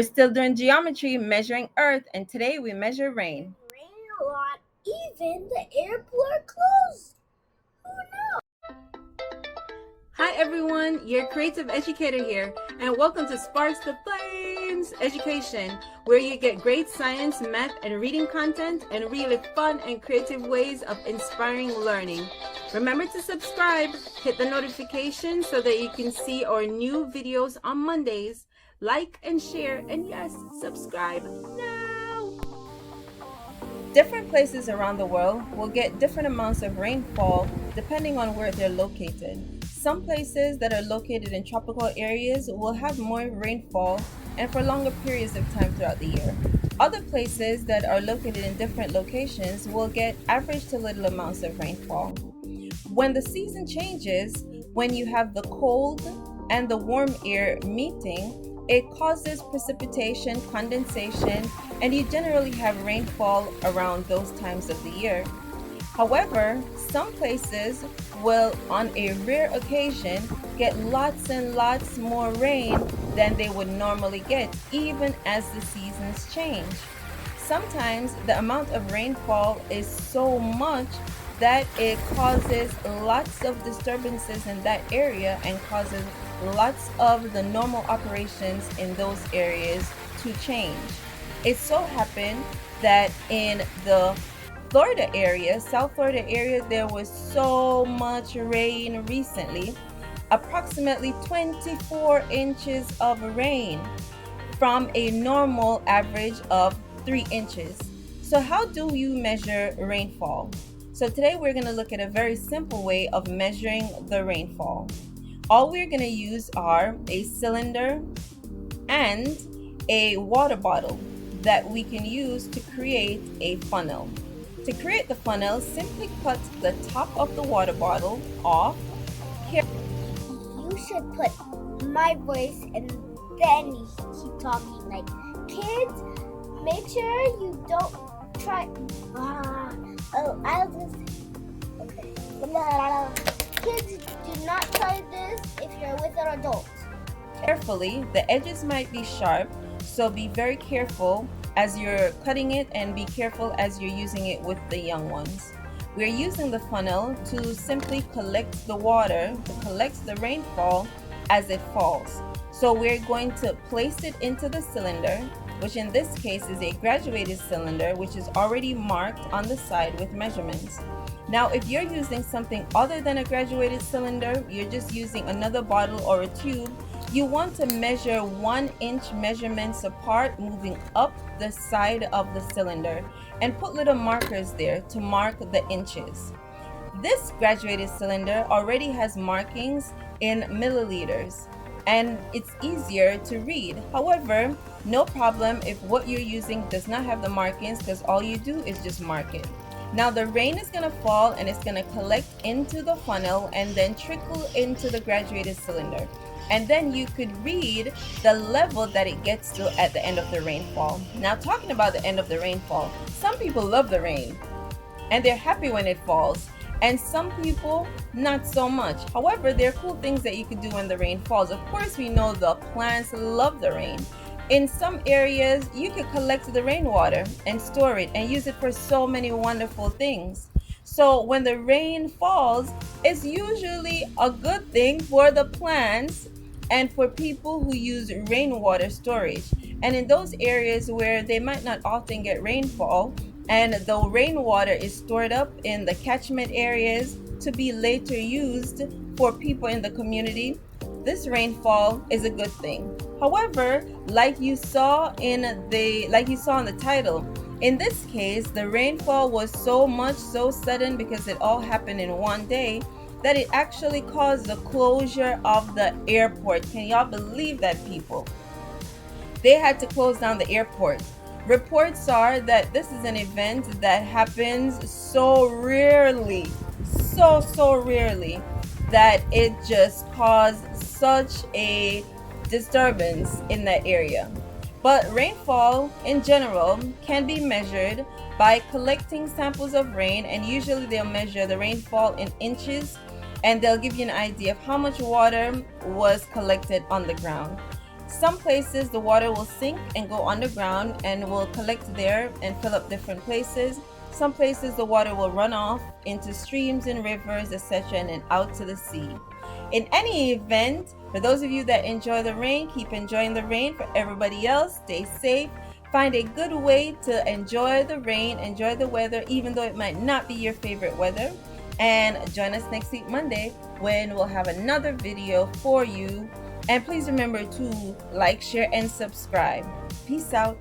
We're still doing geometry, measuring Earth, and today we measure rain. Rain a lot, even the airport closed. Who knows? Hi everyone, your creative educator here, and welcome to Sparkstoflameseducation, where you get great science, math, and reading content, and really fun and creative ways of inspiring learning. Remember to subscribe, hit the notification so that you can see our new videos on Mondays. Like and share, and yes, subscribe now! Different places around the world will get different amounts of rainfall depending on where they're located. Some places that are located in tropical areas will have more rainfall and for longer periods of time throughout the year. Other places that are located in different locations will get average to little amounts of rainfall. When the season changes, when you have the cold and the warm air meeting, it causes precipitation, condensation, and you generally have rainfall around those times of the year. However, some places will, on a rare occasion, get lots and lots more rain than they would normally get, even as the seasons change. Sometimes the amount of rainfall is so much that it causes lots of disturbances in that area and causes lots of the normal operations in those areas to change. It so happened that in the Florida area, South Florida area, there was so much rain recently, approximately 24 inches of rain from a normal average of 3 inches. So how do you measure rainfall? So today we're going to look at a very simple way of measuring the rainfall. All we're going to use are a cylinder and a water bottle that we can use to create a funnel. To create the funnel, simply cut the top of the water bottle off. You should put my voice and then you keep talking. Like, kids, make sure you don't try. I'll just. Okay. Kids, do not try this if you're with an adult. Carefully, the edges might be sharp, so be very careful as you're cutting it and be careful as you're using it with the young ones. We're using the funnel to simply collect the water, to collect the rainfall as it falls. So we're going to place it into the cylinder, which in this case is a graduated cylinder, which is already marked on the side with measurements. Now, if you're using something other than a graduated cylinder, you're just using another bottle or a tube, you want to measure 1 inch measurements apart, moving up the side of the cylinder, and put little markers there to mark the inches. This graduated cylinder already has markings in milliliters, and it's easier to read. However, no problem if what you're using does not have the markings, because all you do is just mark it. Now the rain is going to fall and it's going to collect into the funnel and then trickle into the graduated cylinder. And then you could read the level that it gets to at the end of the rainfall. Now, talking about the end of the rainfall, some people love the rain and they're happy when it falls, and some people not so much. However, there are cool things that you could do when the rain falls. Of course, we know the plants love the rain. In some areas, you could collect the rainwater and store it and use it for so many wonderful things. So when the rain falls, it's usually a good thing for the plants and for people who use rainwater storage. And in those areas where they might not often get rainfall, and the rainwater is stored up in the catchment areas to be later used for people in the community, this rainfall is a good thing. However, like you saw in the title, in this case, the rainfall was so sudden because it all happened in one day, that it actually caused the closure of the airport. Can y'all believe that, people? They had to close down the airport. Reports are that this is an event that happens so rarely, so rarely, that it just caused such a disturbance in that area. But rainfall in general can be measured by collecting samples of rain, and usually they'll measure the rainfall in inches, and they'll give you an idea of how much water was collected on the ground. Some places the water will sink and go underground and will collect there and fill up different places. Some places the water will run off into streams and rivers, etc., and then out to the sea. In any event, for those of you that enjoy the rain, keep enjoying the rain. For everybody else, stay safe. Find a good way to enjoy the rain, enjoy the weather, even though it might not be your favorite weather. And join us next week, Monday, when we'll have another video for you. And please remember to like, share, and subscribe. Peace out.